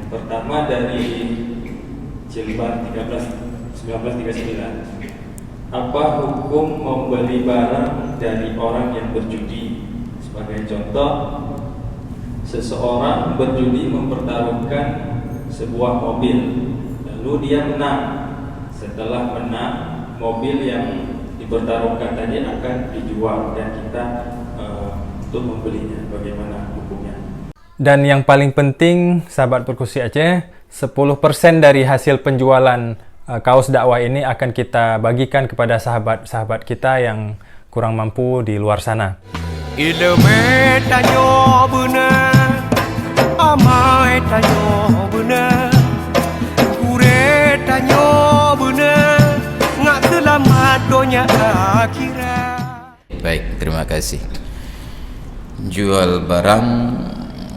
Pertama dari Jilbab 1939. Apa hukum membeli barang dari orang yang berjudi? Sebagai contoh, seseorang berjudi mempertaruhkan sebuah mobil, lalu dia menang. Setelah menang, mobil yang dipertaruhkan tadi akan dijual dan kita untuk membelinya. Bagaimana hukumnya? Dan yang paling penting, sahabat Perkusi Aceh, 10% dari hasil penjualan kaos dakwah ini akan kita bagikan kepada sahabat-sahabat kita yang kurang mampu di luar sana. Ilmu tanyo benar, amai tanyo benar, kure tanyo benar, ngak selamat dunia akhirat. Baik, terima kasih. Jual barang,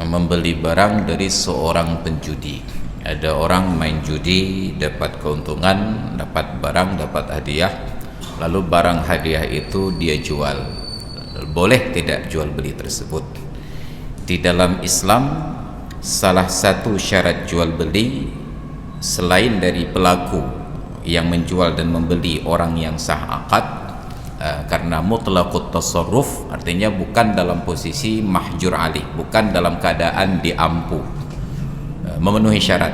membeli barang dari seorang penjudi. Ada orang main judi, dapat keuntungan, dapat barang, dapat hadiah, lalu barang hadiah itu dia jual. Boleh tidak jual beli tersebut? Di dalam Islam, salah satu syarat jual beli selain dari pelaku yang menjual dan membeli orang yang sah akad, karena mutlaqut tasarruf, artinya bukan dalam posisi mahjur alih, bukan dalam keadaan diampu, memenuhi syarat.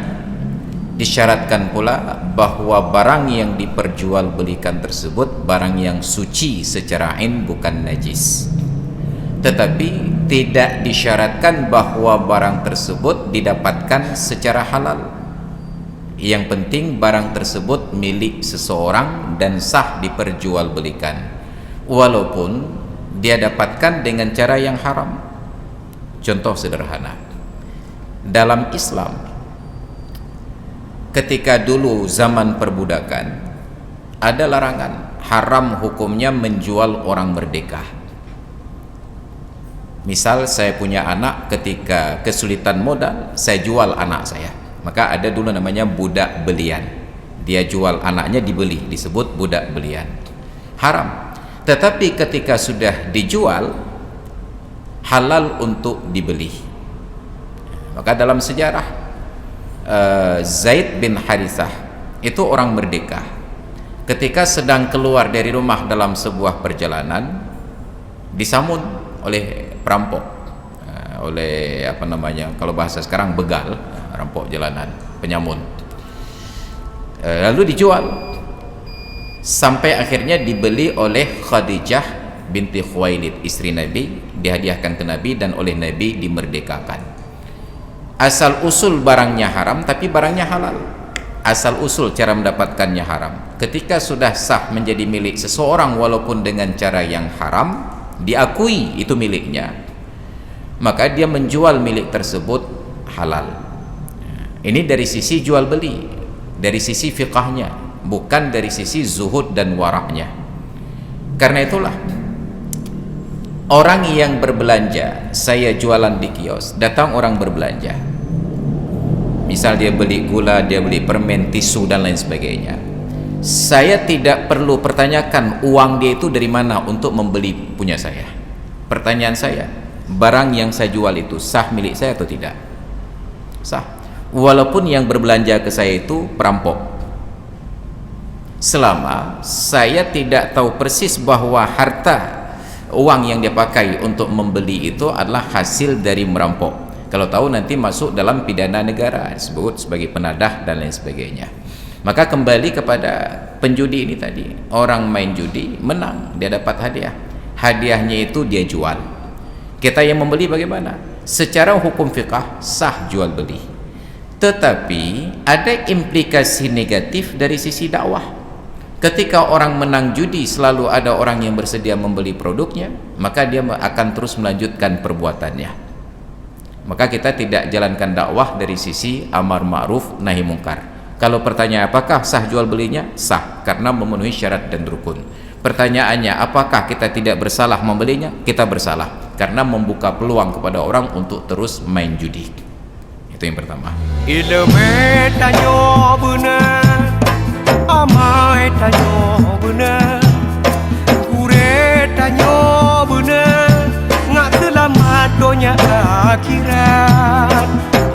Disyaratkan pula bahwa barang yang diperjualbelikan tersebut barang yang suci secara ain, bukan najis. Tetapi tidak disyaratkan bahwa barang tersebut didapatkan secara halal. Yang penting barang tersebut milik seseorang dan sah diperjualbelikan, walaupun dia dapatkan dengan cara yang haram. Contoh sederhana, dalam Islam, ketika dulu zaman perbudakan, ada larangan, haram hukumnya menjual orang merdeka. Misal saya punya anak, ketika kesulitan modal, saya jual anak saya. Maka ada dulu namanya budak belian. Dia jual anaknya, dibeli, disebut budak belian. Haram. Tetapi ketika sudah dijual, halal untuk dibeli. Maka dalam sejarah, Zaid bin Harithah itu orang merdeka. Ketika sedang keluar dari rumah dalam sebuah perjalanan, disambut oleh perampok, oleh apa namanya, kalau bahasa sekarang begal, rampok jalanan, penyamun. Lalu dijual sampai akhirnya dibeli oleh Khadijah binti Khuwailid, istri Nabi, dihadiahkan ke Nabi dan oleh Nabi dimerdekakan. Asal usul barangnya haram, tapi barangnya halal. Asal usul cara mendapatkannya haram. Ketika sudah sah menjadi milik seseorang walaupun dengan cara yang haram, diakui itu miliknya, maka dia menjual milik tersebut halal. Ini dari sisi jual beli, dari sisi fiqahnya, bukan dari sisi zuhud dan waraknya. Karena itulah orang yang berbelanja, saya jualan di kios, datang orang berbelanja, misal dia beli gula, dia beli permen, tisu dan lain sebagainya, saya tidak perlu pertanyakan uang dia itu dari mana untuk membeli punya saya. Pertanyaan saya, barang yang saya jual itu sah milik saya atau tidak? Sah. Walaupun yang berbelanja ke saya itu perampok, selama saya tidak tahu persis bahwa harta uang yang dia pakai untuk membeli itu adalah hasil dari merampok. Kalau tahu nanti masuk dalam pidana negara, disebut sebagai penadah dan lain sebagainya. Maka kembali kepada penjudi ini tadi, orang main judi menang, dia dapat hadiah, hadiahnya itu dia jual. Kita yang membeli bagaimana? Secara hukum fiqah sah jual beli, tetapi ada implikasi negatif dari sisi dakwah. Ketika orang menang judi selalu ada orang yang bersedia membeli produknya, maka dia akan terus melanjutkan perbuatannya. Maka kita tidak jalankan dakwah dari sisi amar ma'ruf nahi mungkar. Kalau pertanyaan apakah sah jual belinya? Sah, karena memenuhi syarat dan rukun. Pertanyaannya apakah kita tidak bersalah membelinya? Kita bersalah, karena membuka peluang kepada orang untuk terus main judi. Itu yang pertama. Ilmu tanyo benar, amai tanyo benar, kure tanyo benar, ngak selamat dunia akhirat.